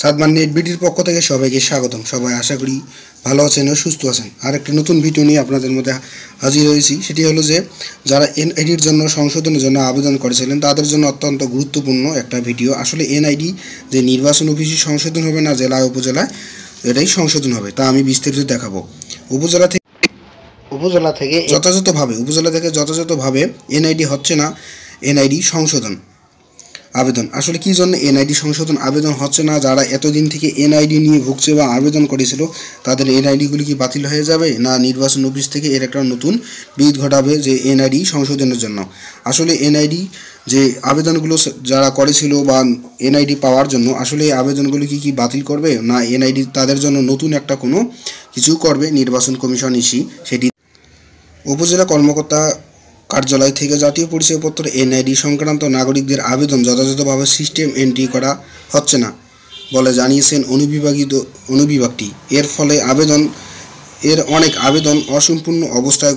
Sadman net বিডির পক্ষ থেকে সবাইকে স্বাগতম। সবাই আশা করি ভালো আছেন ও সুস্থ আছেন। আর একটা নতুন ভিডিও নিয়ে আপনাদের মধ্যে হাজির হয়েছি। সেটি হলো যে যারা এনআইডির জন্য সংশোধনের জন্য আবেদন করেছিলেন তাদের জন্য অত্যন্ত গুরুত্বপূর্ণ একটা ভিডিও। আসলে এনআইডি যে নির্বাচন অফিসে সংশোধন হবে না জেলায় উপজেলায়, এটাই সংশোধন হবে, তা আমি বিস্তারিত দেখাবো। উপজেলা থেকে যথাযথভাবে এনআইডি হচ্ছে না এনআইডি সংশোধন আবেদন। আসলে কী জন্য এনআইডি সংশোধন আবেদন হচ্ছে না? যারা এতদিন থেকে এনআইডি নিয়ে ভুগছে বা আবেদন করেছিল তাদের এনআইডিগুলি কি বাতিল হয়ে যাবে, না নির্বাচন অফিস থেকে এর একটা নতুন বিধি ঘটাবে যে এনআইডি সংশোধনের জন্য? আসলে এনআইডি যে আবেদনগুলো যারা করেছিল বা এনআইডি পাওয়ার জন্য, আসলে এই আবেদনগুলি কি বাতিল করবে, না এনআইডি তাদের জন্য নতুন একটা কোনো কিছু করবে নির্বাচন কমিশন ইসি? সেটি উপজেলা কর্মকর্তা কার্যালয় থেকে জাতীয় পরিচয়পত্র এনআইডি সংক্রান্ত নাগরিকদের আবেদন যথাযথভাবে সিস্টেম এন্ট্রি করা হচ্ছে না বলে জানিয়েছেন অনুবিভাগটি। এর ফলে অনেক আবেদন অসম্পূর্ণ অবস্থায়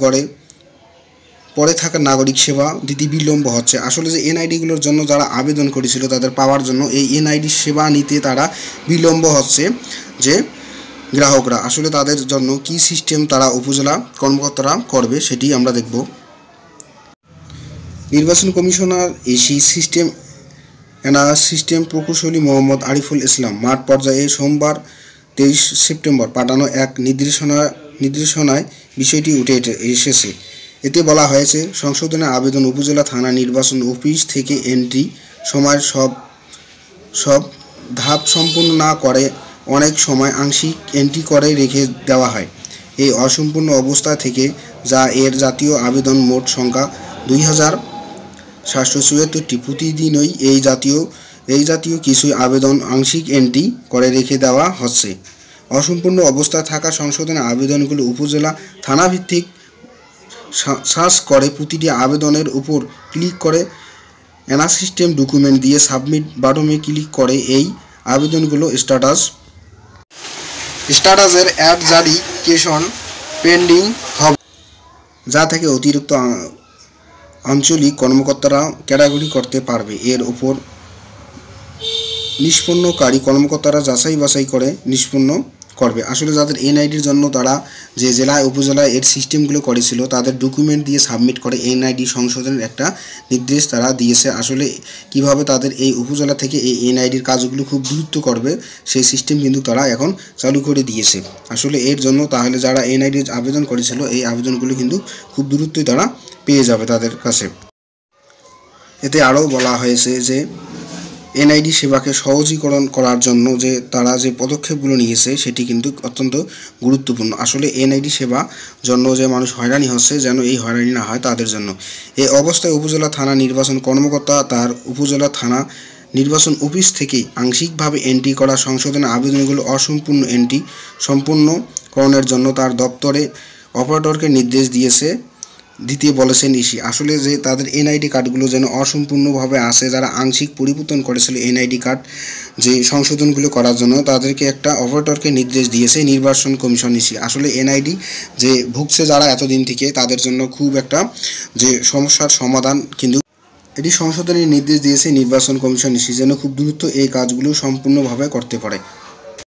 পড়ে থাকা নাগরিক সেবা দিতে বিলম্ব হচ্ছে। আসলে যে এনআইডিগুলোর জন্য যারা আবেদন করেছিল তাদের পাওয়ার জন্য এই এনআইডি সেবা নিতে তারা বিলম্ব হচ্ছে যে গ্রাহকরা। আসলে তাদের জন্য কি সিস্টেম তারা উপজেলা কর্মকর্তারা করবে সেটি আমরা দেখব। নির্বাচন কমিশনার এসি সিস্টেম প্রকৌশলী মোহাম্মদ আরিফুল ইসলাম মাঠ পর্যায়ে সোমবার 23 সেপ্টেম্বর পাঠানো এক নির্দেশনায় বিষয়টি উঠে এসেছে। এতে বলা হয়েছে, সংশোধনের আবেদন উপজেলা থানা নির্বাচন অফিস থেকে এন্ট্রি সময়ের সব ধাপ সম্পূর্ণ না করে অনেক সময় আংশিক এন্ট্রি করে রেখে দেওয়া হয়। এই অসম্পূর্ণ অবস্থা থেকে যা এর জাতীয় আবেদন মোট সংখ্যা 2774টি। প্রতিদিনই এই জাতীয় কিছু আবেদন আংশিক এন্ট্রি করে রেখে দেওয়া হচ্ছে। অসম্পূর্ণ অবস্থায় থাকা সংশোধনের আবেদনগুলো উপজেলা থানাভিত্তিক সার্চ করে প্রতিটি আবেদনের উপর ক্লিক করে সিস্টেম ডকুমেন্ট দিয়ে সাবমিট বাটনে ক্লিক করে এই আবেদনগুলো স্ট্যাটাসের অ্যাডজারিকেশন পেন্ডিং হবে, যা থেকে অতিরিক্ত আঞ্চলিক কর্মকর্তারা ক্যাটাগরি করতে পারবে। এর উপর নিষ্পন্নকারী কর্মকর্তারা যাচাই বাছাই করে নিষ্পন্ন করবে। আসলে যাদের এনআইডির জন্য তারা যে জেলায় উপজেলায় এর সিস্টেমগুলো করেছিল তাদের ডকুমেন্ট দিয়ে সাবমিট করে এনআইডি সংশোধনের একটা নির্দেশ তারা দিয়েছে। আসলে কিভাবে তাদের এই উপজেলা থেকে এই এনআইডির কাজগুলো খুব দ্রুত করবে সেই সিস্টেম কিন্তু তারা এখন চালু করে দিয়েছে। আসলে এর জন্য তাহলে যারা এনআইডির আবেদন করেছিল এই আবেদনগুলো কিন্তু খুব দ্রুতই তারা পেয়ে যাবে তাদের কাছে। এতে আরও বলা হয়েছে যে এনআইডি সেবাকে সহজীকরণ করার জন্য যে তারা যে পদক্ষেপগুলো নিয়েছে সেটি কিন্তু অত্যন্ত গুরুত্বপূর্ণ। আসলে এনআইডি সেবা জন্য যে মানুষ হয়রানি হচ্ছে যেন এই হয়রানি না হয় তাদের জন্য। এই অবস্থায় উপজেলা থানা নির্বাচন কর্মকর্তা তার উপজেলা থানা নির্বাচন অফিস থেকে আংশিকভাবে এন্ট্রি করা সংশোধনের আবেদনগুলো অসম্পূর্ণ এন্ট্রি সম্পূর্ণকরণের জন্য তার দপ্তরে অপারেটরকে নির্দেশ দিতে বলেছেন ইসি। আসলে যে তাদের এনআইডি কার্ডগুলো যেন অসম্পূর্ণভাবে আসে, যারা আংশিক পরিবর্তন করেছিল এনআইডি কার্ড যে সংশোধনগুলো করার জন্য তাদেরকে একটা অপারেটরকে নির্দেশ দিয়েছে নির্বাচন কমিশন ইসি। আসলে এনআইডি যে ভুগছে যারা এতদিন থেকে তাদের জন্য খুব একটা যে সমস্যার সমাধান কিন্তু এটি সংশোধনের নির্দেশ দিয়েছে নির্বাচন কমিশন ইসি যেন খুব দ্রুত এই কাজগুলো সম্পূর্ণভাবে করতে পারে।